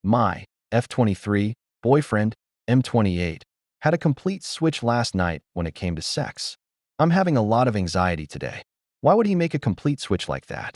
My F23 boyfriend, M28, had a complete switch last night when it came to sex. I'm having a lot of anxiety today. Why would he make a complete switch like that?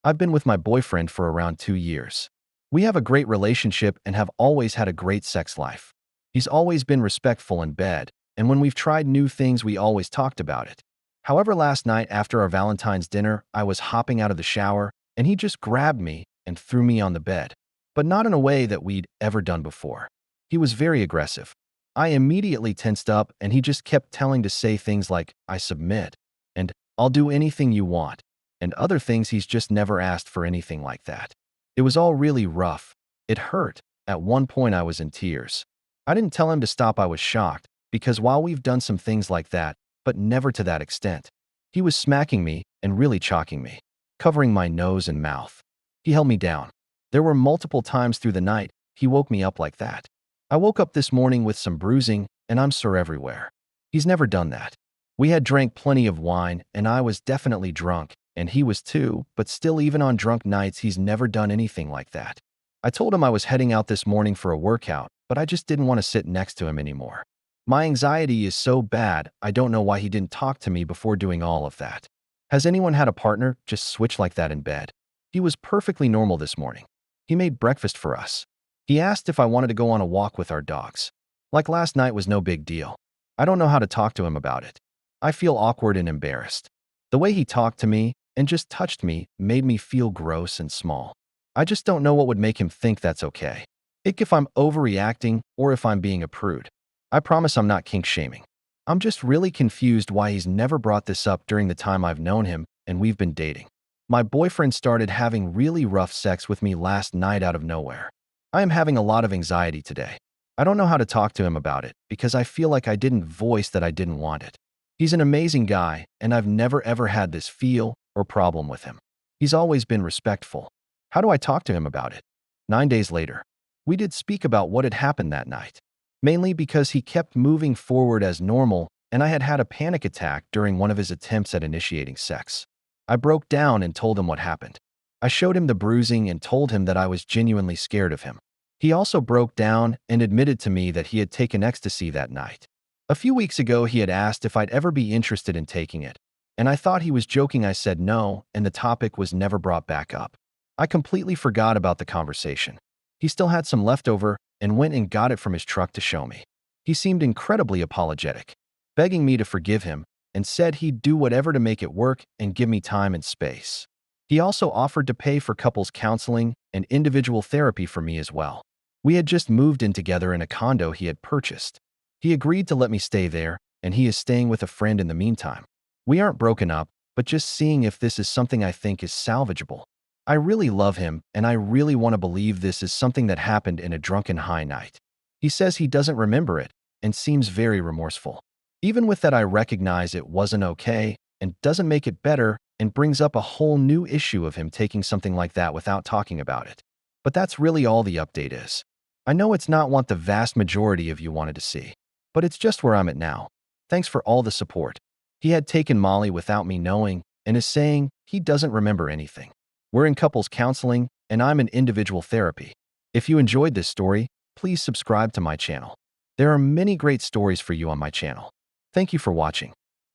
I've been with my boyfriend for around 2 years. We have a great relationship and have always had a great sex life. He's always been respectful in bed, and when we've tried new things, we always talked about it. However, last night after our Valentine's dinner, I was hopping out of the shower, and he just grabbed me and threw me on the bed, but not in a way that we'd ever done before. He was very aggressive. I immediately tensed up, and he just kept telling to say things like, "I submit," and "I'll do anything you want," and other things. He's just never asked for anything like that. It was all really rough. It hurt. At one point, I was in tears. I didn't tell him to stop. I was shocked, because while we've done some things like that, but never to that extent. He was smacking me and really chalking me, covering my nose and mouth. He held me down. There were multiple times through the night he woke me up like that. I woke up this morning with some bruising, and I'm sore everywhere. He's never done that. We had drank plenty of wine, and I was definitely drunk, and he was too, but still, even on drunk nights, he's never done anything like that. I told him I was heading out this morning for a workout, but I just didn't want to sit next to him anymore. My anxiety is so bad, I don't know why he didn't talk to me before doing all of that. Has anyone had a partner just switch like that in bed? He was perfectly normal this morning. He made breakfast for us. He asked if I wanted to go on a walk with our dogs. Like last night was no big deal. I don't know how to talk to him about it. I feel awkward and embarrassed. The way he talked to me and just touched me made me feel gross and small. I just don't know what would make him think that's okay. If I'm overreacting or if I'm being a prude. I promise I'm not kink shaming. I'm just really confused why he's never brought this up during the time I've known him and we've been dating. My boyfriend started having really rough sex with me last night out of nowhere. I am having a lot of anxiety today. I don't know how to talk to him about it because I feel like I didn't voice that I didn't want it. He's an amazing guy, and I've never ever had this feel or problem with him. He's always been respectful. How do I talk to him about it? 9 days later, we did speak about what had happened that night. Mainly because he kept moving forward as normal, and I had had a panic attack during one of his attempts at initiating sex. I broke down and told him what happened. I showed him the bruising and told him that I was genuinely scared of him. He also broke down and admitted to me that he had taken ecstasy that night. A few weeks ago, he had asked if I'd ever be interested in taking it, and I thought he was joking. I said no, and the topic was never brought back up. I completely forgot about the conversation. He still had some leftover and went and got it from his truck to show me. He seemed incredibly apologetic, begging me to forgive him, and said he'd do whatever to make it work and give me time and space. He also offered to pay for couples counseling and individual therapy for me as well. We had just moved in together in a condo he had purchased. He agreed to let me stay there, and he is staying with a friend in the meantime. We aren't broken up, but just seeing if this is something I think is salvageable. I really love him, and I really want to believe this is something that happened in a drunken high night. He says he doesn't remember it and seems very remorseful. Even with that, I recognize it wasn't okay and doesn't make it better and brings up a whole new issue of him taking something like that without talking about it. But that's really all the update is. I know it's not what the vast majority of you wanted to see, but it's just where I'm at now. Thanks for all the support. He had taken Molly without me knowing and is saying he doesn't remember anything. We're in couples counseling, and I'm in individual therapy. If you enjoyed this story, please subscribe to my channel. There are many great stories for you on my channel. Thank you for watching.